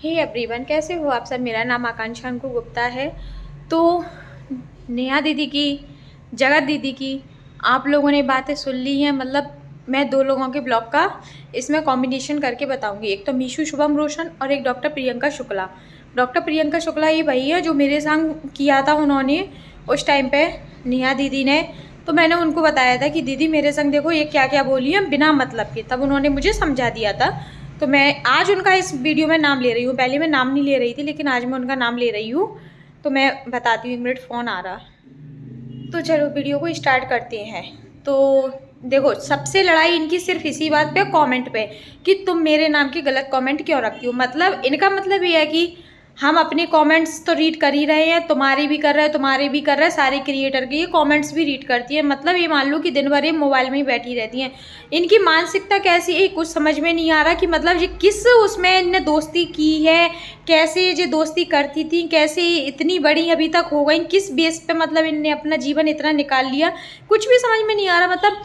Hey everyone, कैसे हो आप सब। मेरा नाम आकांक्षा अंकु गुप्ता है। तो नेहा दीदी की, जगत दीदी की आप लोगों ने बातें सुन ली हैं। मतलब मैं दो लोगों के ब्लॉग का इसमें कॉम्बिनेशन करके बताऊंगी। एक तो मीशू शुभम रोशन और एक डॉक्टर प्रियंका शुक्ला। डॉक्टर प्रियंका शुक्ला ये वही है जो मेरे संग किया था उन्होंने उस टाइम पे नेहा दीदी ने। तो मैंने उनको बताया था कि दीदी मेरे संग देखो ये क्या क्या बोली है बिना मतलब के, तब उन्होंने मुझे समझा दिया था। तो मैं आज उनका इस वीडियो में नाम ले रही हूँ। पहले मैं नाम नहीं ले रही थी, लेकिन आज मैं उनका नाम ले रही हूँ। तो मैं बताती हूँ, 1 मिनट फ़ोन आ रहा। तो चलो वीडियो को स्टार्ट करते हैं। तो देखो, सबसे लड़ाई इनकी सिर्फ इसी बात पे, कमेंट पे, कि तुम मेरे नाम की गलत कमेंट क्यों रखती हो। मतलब इनका मतलब ये है कि हम अपने कमेंट्स तो रीड कर ही रहे हैं, तुम्हारे भी कर रहे हैं, तुम्हारे भी कर रहे हैं, सारे क्रिएटर के ये कमेंट्स भी रीड करती है। मतलब ये मान लो कि दिन भर ये मोबाइल में ही बैठी रहती हैं। इनकी मानसिकता कैसी है कुछ समझ में नहीं आ रहा कि मतलब ये किस उसमें इनने दोस्ती की है, कैसे ये दोस्ती करती थी, कैसे इतनी बड़ी अभी तक हो गई, किस बेस पे मतलब इनने अपना जीवन इतना निकाल लिया, कुछ भी समझ में नहीं आ रहा। मतलब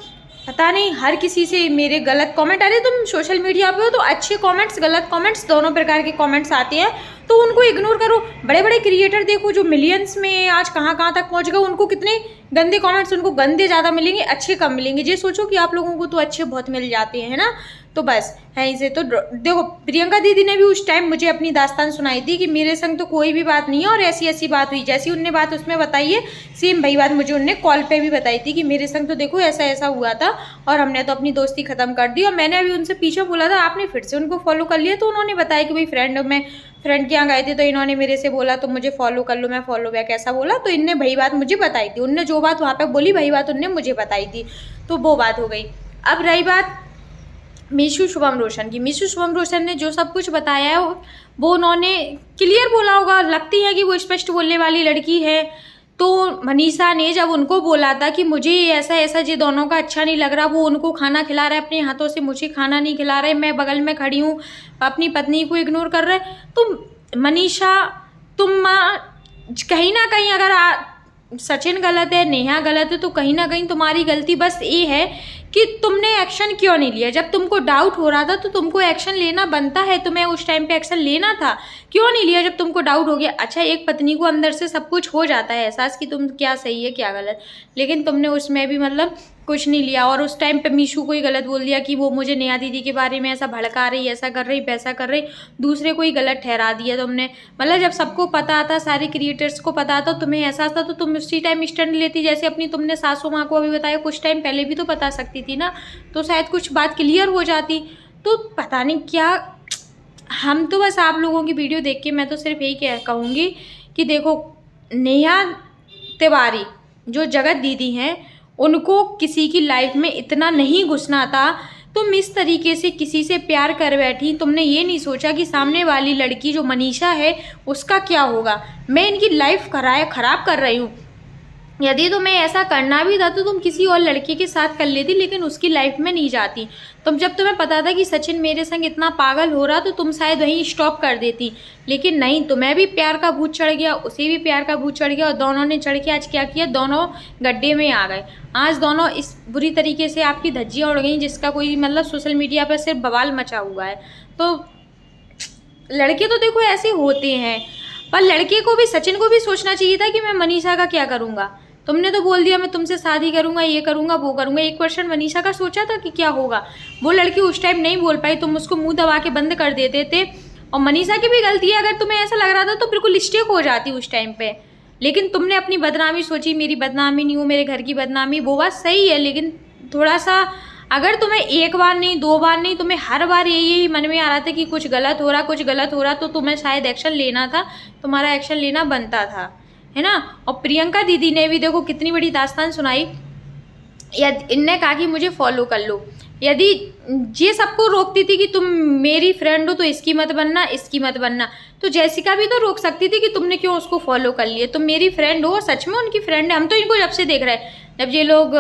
पता नहीं, हर किसी से मेरे गलत कमेंट। अरे तुम सोशल मीडिया पे हो तो अच्छे कमेंट्स गलत कमेंट्स दोनों प्रकार के कमेंट्स आते हैं, तो उनको इग्नोर करो। बड़े बड़े क्रिएटर देखो जो मिलियंस में आज कहाँ कहाँ तक पहुँच गए, उनको कितने गंदे कमेंट्स, उनको गंदे ज़्यादा मिलेंगे, अच्छे कम मिलेंगे। ये सोचो कि आप लोगों को तो अच्छे बहुत मिल जाते हैं ना। तो बस है इसे। तो देखो, प्रियंका दीदी ने भी उस टाइम मुझे अपनी दास्तान सुनाई थी कि मेरे संग तो कोई भी बात नहीं है, और ऐसी ऐसी बात हुई, जैसी उनने बात उसमें बताई है सेम वही बात मुझे उनने कॉल पे भी बताई थी कि मेरे संग तो देखो ऐसा ऐसा हुआ था और हमने तो अपनी दोस्ती खत्म कर दी। और मैंने अभी उनसे पीछे बोला था, आपने फिर से उनको फॉलो कर लिया। तो उन्होंने बताया कि भाई फ्रेंड के यहाँ गए थे तो इन्होंने मेरे से बोला तो मुझे फॉलो कर लो, मैं फॉलो बैक ऐसा बोला। तो इनने वही बात मुझे बताई थी, उनने जो बात वहाँ पे बोली वही बात उनने मुझे बताई थी। तो वो बात हो गई। अब रही बात मीशू शुभम रोशन की। मीशू शुभम रोशन ने जो सब कुछ बताया है वो उन्होंने क्लियर बोला होगा। लगती है कि वो स्पष्ट बोलने वाली लड़की है। तो मनीषा ने जब उनको बोला था कि मुझे ऐसा ऐसा ये दोनों का अच्छा नहीं लग रहा, वो उनको खाना खिला रहा है अपने हाथों से, मुझे खाना नहीं खिला रहे, मैं बगल में खड़ी हूँ, अपनी पत्नी को इग्नोर कर रहे, तो मनीषा तुम कहीं ना कहीं अगर सचिन गलत है, नेहा गलत है, तो कहीं ना कहीं तुम्हारी गलती बस ये है कि तुमने एक्शन क्यों नहीं लिया। जब तुमको डाउट हो रहा था तो तुमको एक्शन लेना बनता है, तुम्हें उस टाइम पे एक्शन लेना था, क्यों नहीं लिया जब तुमको डाउट हो गया। अच्छा, एक पत्नी को अंदर से सब कुछ हो जाता है एहसास कि तुम क्या सही है क्या गलत, लेकिन तुमने उसमें भी मतलब कुछ नहीं लिया। और उस टाइम पे मीशू को ही गलत बोल दिया कि वो मुझे नेहा दीदी के बारे में ऐसा भड़का रही, ऐसा कर रही, वैसा कर रही, दूसरे को ही गलत ठहरा दिया तुमने। मतलब जब सबको पता था, सारे क्रिएटर्स को पता था, तुम्हें एहसास था, तो तुम उसी टाइम स्टैंड लेती। जैसे अपनी तुमने सासू माँ को अभी बताया, कुछ टाइम पहले भी तो बता सकती थी ना, तो शायद कुछ बात क्लियर हो जाती। तो पता नहीं क्या, हम तो बस आप लोगों की वीडियो देख के मैं तो सिर्फ यही कहूँगी कि देखो, नेहा तिवारी जो जगत दीदी हैं, उनको किसी की लाइफ में इतना नहीं घुसना था। तुम इस तरीके से किसी से प्यार कर बैठी, तुमने ये नहीं सोचा कि सामने वाली लड़की जो मनीषा है उसका क्या होगा। मैं इनकी लाइफ खराब कर रही हूँ। यदि तुम्हें ऐसा करना भी था तो तुम किसी और लड़के के साथ कर लेती, लेकिन उसकी लाइफ में नहीं जाती। जब तुम्हें पता था कि सचिन मेरे संग इतना पागल हो रहा तो तुम शायद वहीं स्टॉप कर देती, लेकिन नहीं, तुम्हें भी प्यार का भूत चढ़ गया, उसे भी प्यार का भूत चढ़ गया, और दोनों ने चढ़ के आज क्या किया, दोनों गड्ढे में आ गए। आज दोनों इस बुरी तरीके से आपकी धज्जियाँ उड़ गई जिसका कोई मतलब सोशल मीडिया पर सिर्फ बवाल मचा हुआ है। तो लड़के तो देखो ऐसे होते हैं, पर लड़के को भी, सचिन को भी सोचना चाहिए था कि मैं मनीषा का क्या करूँगा। तुमने तो बोल दिया मैं तुमसे शादी करूंगा, ये करूंगा, वो करूंगा। 1% मनीषा का सोचा था कि क्या होगा। वो लड़की उस टाइम नहीं बोल पाई, तुम उसको मुंह दबा के बंद कर देते थे। और मनीषा की भी गलती है, अगर तुम्हें ऐसा लग रहा था तो बिल्कुल स्टेक हो जाती उस टाइम पे, लेकिन तुमने अपनी बदनामी सोची। मेरी बदनामी नहीं हो, मेरे घर की बदनामी, वो बात सही है, लेकिन थोड़ा सा अगर तुम्हें एक बार नहीं, 2 बार नहीं, तुम्हें हर बार यही मन में आ रहा था कि कुछ गलत हो रहा, कुछ गलत हो रहा, तो तुम्हें शायद एक्शन लेना था, तुम्हारा एक्शन लेना बनता था, है ना। और प्रियंका दीदी ने भी देखो कितनी बड़ी दास्तान सुनाई। इनने कहा कि मुझे फॉलो कर लो। यदि ये सबको रोकती थी कि तुम मेरी फ्रेंड हो तो इसकी मत बनना, इसकी मत बनना, तो जैसिका भी तो रोक सकती थी कि तुमने क्यों उसको फॉलो कर लिए। तुम मेरी फ्रेंड हो, सच में उनकी फ्रेंड है। हम तो इनको जब से देख रहे हैं, जब ये लोग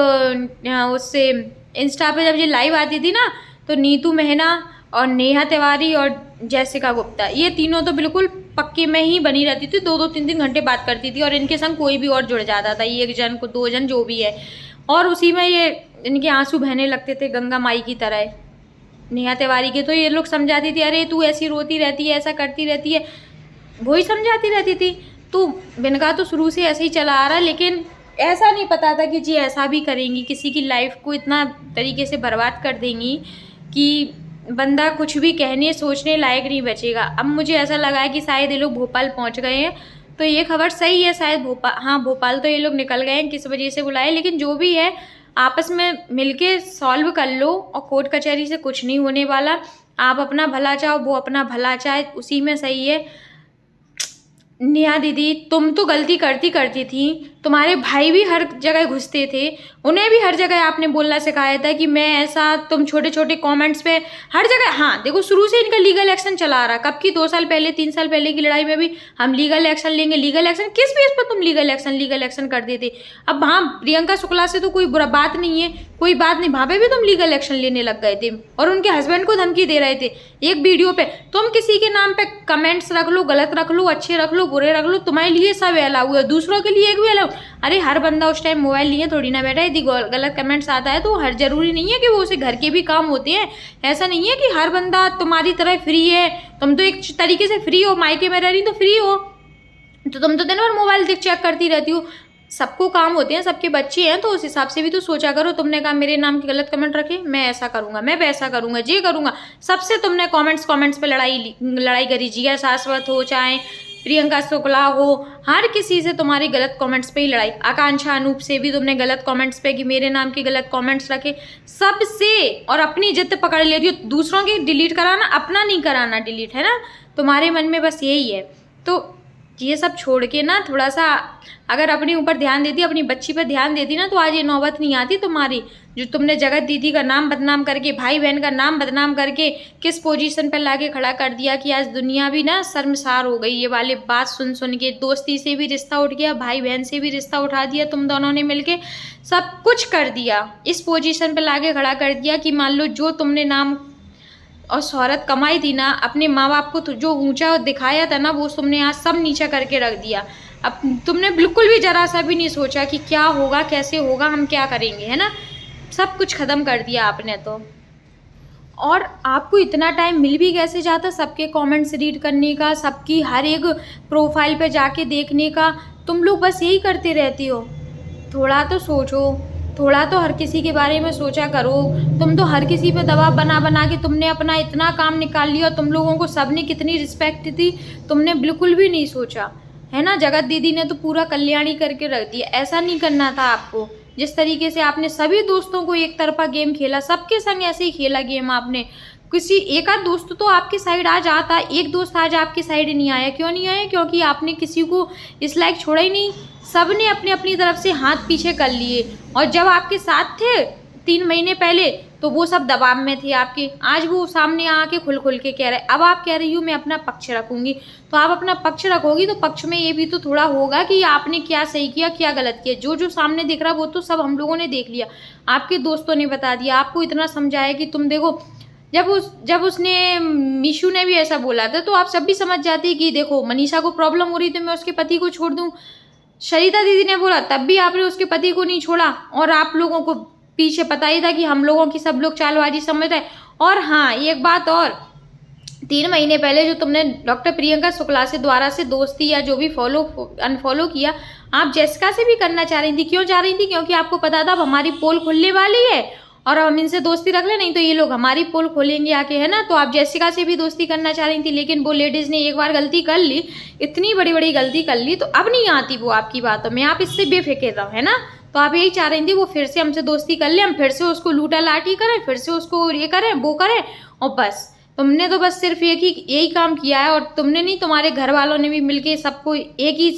उससे इंस्टा पे जब ये लाइव आती थी ना, तो नीतू मेहना और नेहा तिवारी और जैसिका गुप्ता, ये तीनों तो बिल्कुल पक्के में ही बनी रहती थी, 2-2 3-3 घंटे बात करती थी, और इनके संग कोई भी और जुड़ जाता था, 1 जन को 2 जन जो भी है, और उसी में ये इनके आंसू बहने लगते थे गंगा माई की तरह। नेहा तिवारी के, तो ये लोग समझाती थी अरे तू ऐसी रोती रहती है, ऐसा करती रहती है, वही समझाती रहती थी। तो इनका तो शुरू से ऐसे ही चला आ रहा है, लेकिन ऐसा नहीं पता था कि जी ऐसा भी करेंगी, किसी की लाइफ को इतना तरीके से बर्बाद कर देंगी कि बंदा कुछ भी कहने सोचने लायक नहीं बचेगा। अब मुझे ऐसा लगा है कि शायद ये लोग भोपाल पहुंच गए हैं, तो ये खबर सही है शायद। भोपाल तो ये लोग निकल गए हैं, किस वजह से बुलाए, लेकिन जो भी है आपस में मिलके सॉल्व कर लो, और कोर्ट कचहरी से कुछ नहीं होने वाला। आप अपना भला चाहो, वो अपना भला चाहे, उसी में सही है। नेहा दीदी तुम तो गलती करती थी, तुम्हारे भाई भी हर जगह घुसते थे, उन्हें भी हर जगह आपने बोलना सिखाया था कि मैं ऐसा, तुम छोटे छोटे कमेंट्स पे हर जगह। हाँ देखो, शुरू से इनका लीगल एक्शन चला आ रहा, कब की 2 साल पहले 3 साल पहले की लड़ाई में भी हम लीगल एक्शन लेंगे, लीगल एक्शन किस बेस पर तुम लीगल एक्शन कर देते। अब हाँ प्रियंका शुक्ला से तो कोई बुरा बात नहीं है, कोई बात नहीं, वहाँ पे भी तुम लीगल एक्शन लेने लग गए थे और उनके हस्बैंड को धमकी दे रहे थे एक वीडियो पे। तुम किसी के नाम पे कमेंट्स रख लो, गलत रख लो, अच्छे रख लो, बुरे रख लो, तुम्हारे लिए सब अलाउ है, दूसरों के लिए एक भी अलाउ। अरे हर बंदा उस टाइम मोबाइल लिए थोड़ी ना बैठा है, यदि गलत कमेंट्स आता है तो हर जरूरी नहीं है कि वो उसे घर के भी काम होते हैं। ऐसा नहीं है कि हर बंदा तुम्हारी तरह फ्री है, तुम तो एक तरीके से फ्री हो, मायके में रह रही तो फ्री हो, तो तुम तो दिन भर मोबाइल देख चेक करती रहती हो। सबको काम होते हैं, सबके बच्चे हैं, तो उस हिसाब से भी तो सोचा करो। तुमने कहा मेरे नाम के गलत कमेंट रखे, मैं ऐसा करूंगा, मैं वैसा करूंगा, ये करूंगा, सबसे तुमने कमेंट्स पे लड़ाई करी। जिया शाश्वत हो, चाहे प्रियंका शुक्ला हो, हर किसी से तुम्हारी गलत कमेंट्स पे ही लड़ाई। आकांक्षा अनूप से भी तुमने गलत कमेंट्स पे कि मेरे नाम के गलत कमेंट्स रखे, सबसे। और अपनी जिद पकड़ लेती हो, दूसरों की डिलीट कराना, अपना नहीं कराना डिलीट, है ना, तुम्हारे मन में बस यही है। तो ये सब छोड़ के ना थोड़ा सा अगर अपने ऊपर ध्यान देती, अपनी बच्ची पर ध्यान देती ना, तो आज ये नौबत नहीं आती तुम्हारी। जो तुमने जगत दीदी का नाम बदनाम करके, भाई बहन का नाम बदनाम करके किस पोजीशन पर लाके खड़ा कर दिया कि आज दुनिया भी ना शर्मसार हो गई। ये वाले बात सुन सुन के दोस्ती से भी रिश्ता उठ गया, भाई बहन से भी रिश्ता उठा दिया, तुम दोनों ने मिलके सब कुछ कर दिया, इस पोजीशन पर लाके खड़ा कर दिया कि मान लो जो तुमने नाम और शोहरत कमाई थी ना, अपने माँ बाप को जो ऊंचा दिखाया था ना, वो तुमने आज सब नीचा करके रख दिया। अब तुमने बिल्कुल भी जरा सा भी नहीं सोचा कि क्या होगा, कैसे होगा, हम क्या करेंगे, है ना, सब कुछ ख़त्म कर दिया आपने तो। और आपको इतना टाइम मिल भी कैसे जाता सबके कमेंट्स रीड करने का, सबकी हर एक प्रोफाइल पे जाके देखने का। तुम लोग बस यही करते रहती हो। थोड़ा तो सोचो, थोड़ा तो हर किसी के बारे में सोचा करो। तुम तो हर किसी पे दबाव बना बना के तुमने अपना इतना काम निकाल लिया, तुम लोगों को सबने कितनी रिस्पेक्ट दी, तुमने बिल्कुल भी नहीं सोचा, है ना। जगत दीदी ने तो पूरा कल्याणी करके रख दिया। ऐसा नहीं करना था आपको। जिस तरीके से आपने सभी दोस्तों को एक तरफा गेम खेला, सबके संग ऐसे ही खेला गेम आपने। किसी एक आध दोस्त तो आपके साइड आज आता, एक दोस्त आज आपकी साइड नहीं आया। क्यों नहीं आया? क्योंकि आपने किसी को इस लायक छोड़ा ही नहीं। सब ने अपनी अपनी तरफ से हाथ पीछे कर लिए, और जब आपके साथ थे 3 महीने पहले तो वो सब दबाव में थे आपके। आज वो सामने आके खुल के कह रहे, अब आप कह रही हो मैं अपना पक्ष रखूंगी। तो आप अपना पक्ष रखोगी तो पक्ष में ये भी तो थोड़ा होगा कि आपने क्या सही किया, क्या गलत किया। जो जो सामने दिख रहा वो तो सब हम लोगों ने देख लिया, आपके दोस्तों ने बता दिया, आपको इतना समझाया कि तुम देखो। जब उसने मीशू ने भी ऐसा बोला था तो आप सब भी समझ जाती कि देखो मनीषा को प्रॉब्लम हो रही तो मैं उसके पति को छोड़ दूँ। सरिता दीदी ने बोला तब भी आपने उसके पति को नहीं छोड़ा, और आप लोगों को पीछे पता ही था कि हम लोगों की सब लोग चालबाजी समझ रहे। और हाँ एक बात और, 3 महीने पहले जो तुमने डॉक्टर प्रियंका शुक्ला से द्वारा से दोस्ती या जो भी अनफॉलो किया, आप जेसिका से भी करना चाह रही थी। क्यों चाह रही थी? क्योंकि आपको पता था अब हमारी पोल खुलने वाली है और अब हम इनसे दोस्ती रख ले, नहीं तो ये लोग हमारी पोल खोलेंगे आके, है ना। तो आप जेसिका से भी दोस्ती करना चाह रही थी, लेकिन वो लेडीज़ ने एक बार गलती कर ली, इतनी बड़ी बड़ी गलती कर ली, तो अब नहीं आती वो आपकी बातों में। आप इससे बेफिक्र रहो, है ना। तो आप यही चाह रही थी वो फिर से हमसे दोस्ती कर ले, हम फिर से उसको लूटा लाटी करें, फिर से उसको ये करें वो करें, और बस तुमने तो बस सिर्फ यही काम किया है। और तुमने नहीं, तुम्हारे घर वालों ने भी मिलके सबको एक ही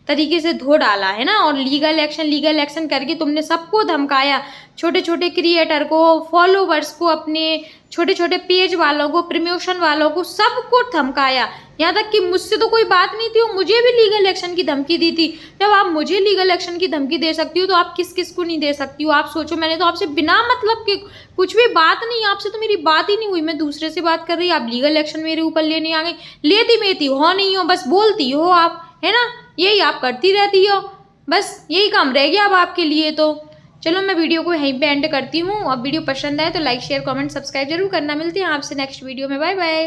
तरीके से धो डाला, है ना। और लीगल एक्शन करके तुमने सबको धमकाया, छोटे छोटे क्रिएटर को, फॉलोवर्स को, अपने छोटे छोटे पेज वालों को, प्रमोशन वालों को, सबको धमकाया। यहाँ तक कि मुझसे तो कोई बात नहीं थी, मुझे भी लीगल एक्शन की धमकी दी थी। जब आप मुझे लीगल एक्शन की धमकी दे सकती हो तो आप किस किस को नहीं दे सकती हो? आप सोचो, मैंने तो आपसे बिना मतलब के कुछ भी बात नहीं, आपसे तो मेरी बात ही नहीं हुई, मैं दूसरे से बात कर रही, आप लीगल एक्शन मेरे ऊपर लेने आ गई। लेती मेती हो नहीं हो, बस बोलती हो आप, है ना। यही आप करती रहती हो, बस यही काम रह गया अब आपके लिए। तो चलो मैं वीडियो को यहीं पे एंड करती हूँ। अब वीडियो पसंद आए तो लाइक शेयर कमेंट सब्सक्राइब जरूर करना। मिलती हैं आपसे नेक्स्ट वीडियो में। Bye bye.